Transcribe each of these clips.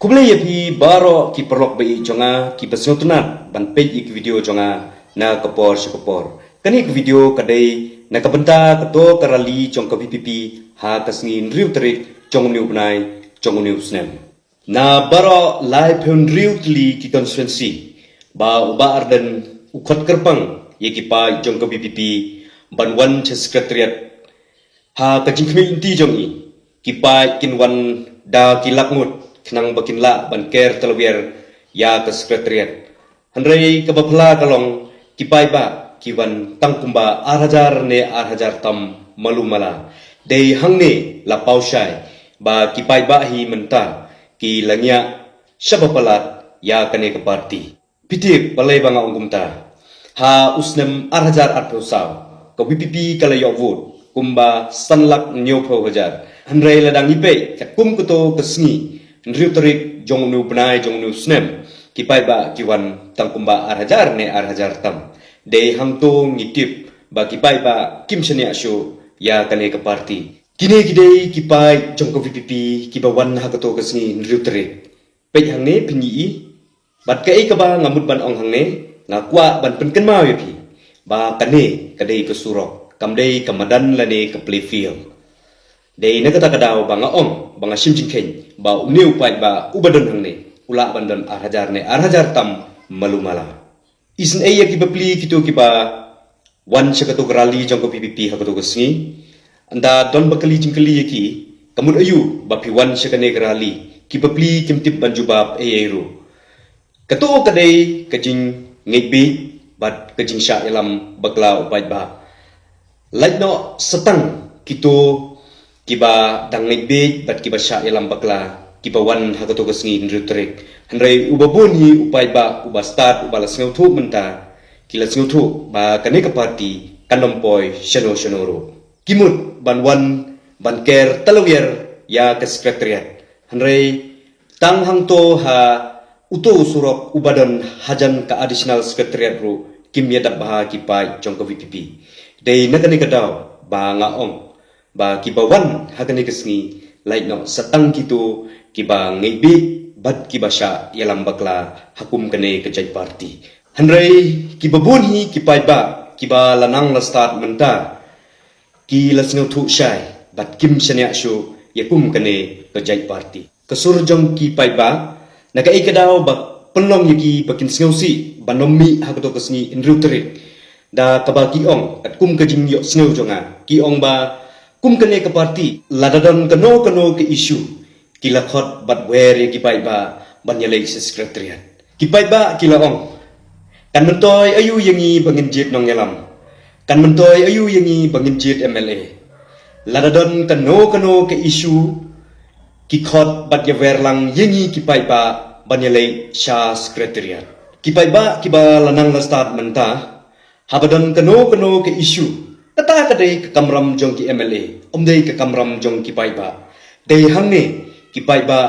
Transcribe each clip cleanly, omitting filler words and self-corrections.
Kumle yapi baro ki perlok bai jonga ki pasyo tunat ban page ik video jonga na kapor shikopor. Kani ki video kadai na kabenta kato karali jong ka PPP ha kasngin riu terik jong niu benai jong niu snem. Na baro live hun riu tli ki constituency ba uba ardan ukot kerpang ye ki pa jong ka PPP ban wan che secretariat ha kajing kmi inti jong i ki pa kin wan da ki lakngut kenang bakinla banker telawir ya ke sekretariat. Handrai kabapla kalong kipai ba kiwan tangkumba arhajar ne arhajar tam malumala. Dei hangne la paushai ba kipai ba hi menta ki langya syabapalat ya kane ke parti. Pitip balai banga ungkumta. Ha usnem arhajar atpusau. Ka BPP kala yok vote kumba sanlak nyopo hajar. Handrai ladang ipe kat kum kuto kesngi Nriu terik jong nu benai jong nu snem kipai ba kiwan tangkumba arhajar ne arhajar tam de hangto ngitip ba kipai ba kim shania sho ya kane ke parti kine gidei kipai jong ko VPP kibawan ha kato kasni nriu terik pej hangne pinyi i bat kai ka ba ngamut ban ong hangne ngakwa ban penken mau yapi ba kane kadei ke surok kamdei kamadan lane ke playfield Dei na kata kadao banga ong banga simjing ken ba umniu pai ba ubadon hangne ula bandon arhajar tam malumala isin ay ki bapli kito ki ba wan sakato rally jong ko PPP ha kato kasngi anda don bakali jingkali ki kamud ayu ba pi wan sakane rally ki bapli kimtip banjubab ayero kato kadai kajing ngebi bat kajing sya ilam bakla upai ba laitno setang kito kiba dang ngebi bat kiba sya ilam bakla kiba wan hakato kasngi nrutrik handrai ubabun hi upai ba uba start uba lasngau thu menta kila sngau thu ba kane ka parti kanompoi shano shanoro kimut ban wan ban ker talawir ya ke sekretariat handrai tang hangto ha uto surok ubadan hajan ka additional sekretariat ru kim yadak baha kipai jongko VPP dei nakane kadau ba ngaong ba kibawan hakane kesngi lain no satang kito kiba ngebi bat kibasya yalam bakla hakum kane kejai parti handrai kibabun hi kipai ba kiba lanang la start menta ki lasngau thu shai bat kim shania shu yakum kane kejai parti kesur jong kipai ba nakai kadau ba penlong yaki bakin sngau si banomi hakato kesngi indru terik da kabaki ong at kum kajing yo sngau jonga ki ong ba kum kene ke parti ladadon keno ke isu kila khot bat wer ye kipai ba banyalai sekretariat kipai ba kila ong kan mentoy ayu yangi banginjit nong yalam kan mentoy ayu yangi banginjit MLA ladadon keno ke isu ki khot bat ye wer lang yangi kipai ba banyalai sha sekretariat kipai ba kiba lanang la start menta habadon keno ke isu kata kadai ke kamram jong ki MLA omdei ke kamram jong ki pai ba dei hangne ki pai ba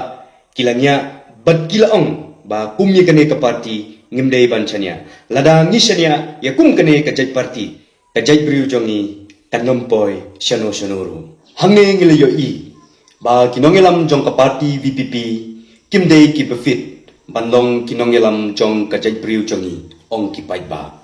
kilanya bad kilaong ba kumye kane ke parti ngimdei banchania ladang ni shania ya kum kane ke jai parti ke jai briu jongi kanompoi shano shanoro hangne ngile yo i ba kinongelam jong ke parti VPP kimdei ki befit bandong kinongelam jong ke jai briu jongi ong ki pai ba